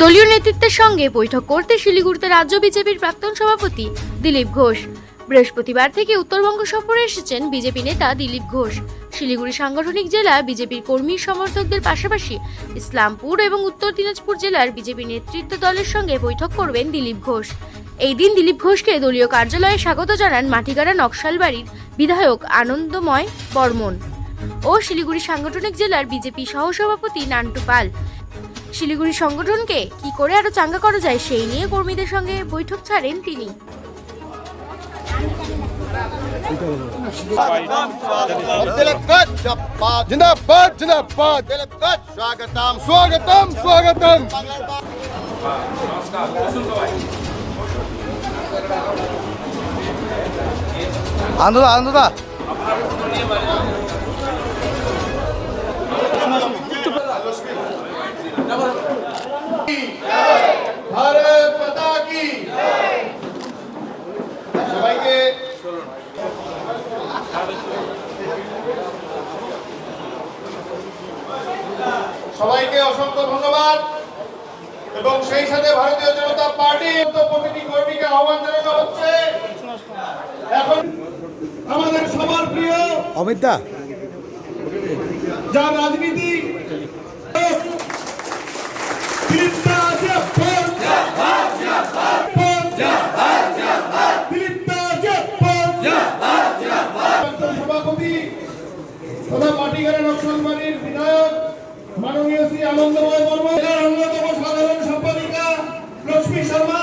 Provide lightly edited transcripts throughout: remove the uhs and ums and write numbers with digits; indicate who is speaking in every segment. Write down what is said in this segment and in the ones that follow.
Speaker 1: দলীয় নেতৃত্বের সঙ্গে বৈঠক করতে শিলিগুড়িতে রাজ্য বিজেপির প্রাক্তন সভাপতি দিলীপ ঘোষ। বৃহস্পতিবার থেকে উত্তরবঙ্গ সফরে এসেছেন বিজেপি নেতা দিলীপ ঘোষ। শিলিগুড়ি সাংগঠনিক জেলা বিজেপির কর্মী সমর্থকদের পাশাপাশি ইসলামপুর এবং উত্তর দিনাজপুর জেলার বিজেপি নেতৃত্ব দলের সঙ্গে বৈঠক করবেন দিলীপ ঘোষ। এই দিন দিলীপ ঘোষকে দলীয় কার্যালয়ে স্বাগত জানান মাটিগাড়া নকশালবাড়ির বিধায়ক আনন্দময় বর্মন ও শিলিগুড়ি সাংগঠনিক জেলার বিজেপি সহসভাপতি নান্টু পাল। শিলিগুড়ি সংগঠনকে কি করে আরো চাঙ্গা করা যায় সেই নিয়ে কর্মীদের সঙ্গে বৈঠক ছাড়েন তিনি।
Speaker 2: जिंदाबाद जिंदाबाद स्वागतम स्वागतम स्वागतम आंदोलन आंदोलन भारत माता की সবাইকে সবাইকে অসংখ্য ধন্যবাদ এবং সেই সাথে ভারতীয় জনতা পার্টির প্রতিটি কর্মীকে আহ্বান জানানো হচ্ছে। এখন আমাদের সবার প্রিয় অমিত দা যা রাজনীতি সভাপতি তথা মাটিগাড়া নকশালবাড়ির বিধায়ক মাননীয় শ্রী আনন্দময় বর্মন, জেলার অন্যতম সাধারণ সম্পাদিকা লক্ষ্মী শর্মা,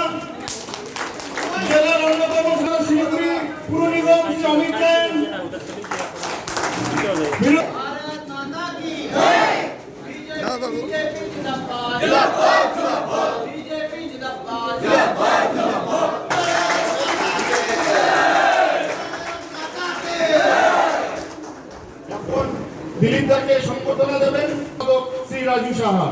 Speaker 2: জেলার অন্যতম শিলিগুড়ি পুর নিগম শ্রী অমিত জৈন, দিলীপ দাকে সম্বর্ধনা দেবেন শ্রী রাজু সাহা।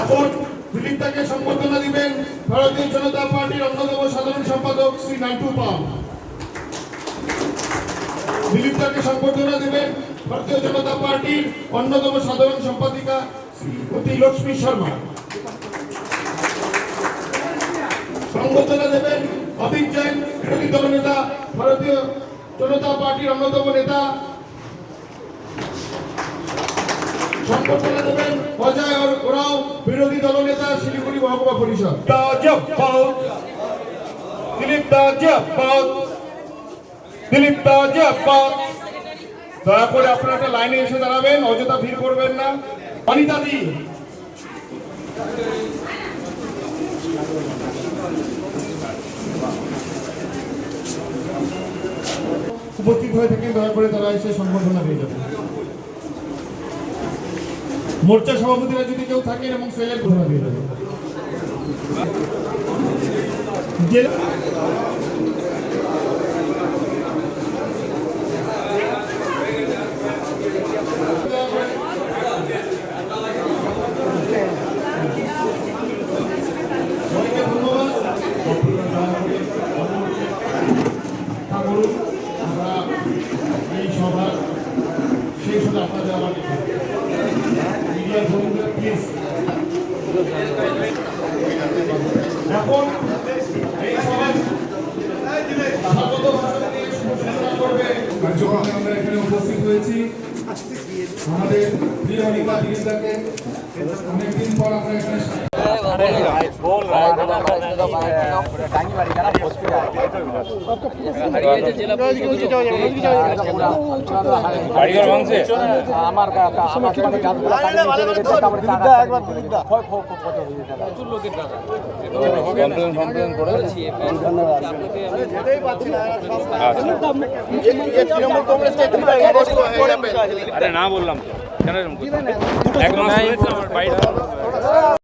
Speaker 2: এখন দিলীপ দাকে সম্বর্ধনা দিবেন ভারতীয় জনতা পার্টির অন্যতম সাধারণ সম্পাদক শ্রী নান্টু পাল। দিলীপ দাকে সম্বর্ধনা দিবেন ভারতীয় জনতা পার্টির অন্যতম সাধারণ সম্পাদিকা শ্রীমতী লক্ষ্মী শর্মা। সম্বর্ধনা দেবেন অমিত জৈন, বিরোধী দলনেতা, ভারতীয় জনতা পার্টির অন্যতম নেতা। সম্বর্ধনা দেবেন অজয় ওরাও, বিরোধী দলনেতা, শিলিগুড়ি মহকুমা পরিষদ। দিলীপ দা জিন্দাবাদ, দিলীপ দা জিন্দাবাদ। দয়া করে আপনারা একটা লাইনে এসে দাঁড়াবেন, অযথা ভিড় করবেন না। অনিতা দি উপস্থিত হয়ে থাকেন, দয়া করে তারা এসে সম্বর্ধনা দিয়ে যাবেন। মোর্চা সভাপতিরা যদি কেউ থাকেন এবং সেলের ঘোষণা দিয়ে যাবেন। এই সভার শেষ হলে আপনাদের আমার মিডিয়ার বন্ধুরা প্লিজ এখন এই সভার স্বাগত ভাষণ দিয়ে শুভসূচনা করবে। কার্যক্রমে আমরা এখানে উপস্থিত হয়েছি আমাদের প্রিয় নেতা দিলীপ দাকে অনেকদিন পর আমরা এখানে
Speaker 3: আরে না বললাম তো কেন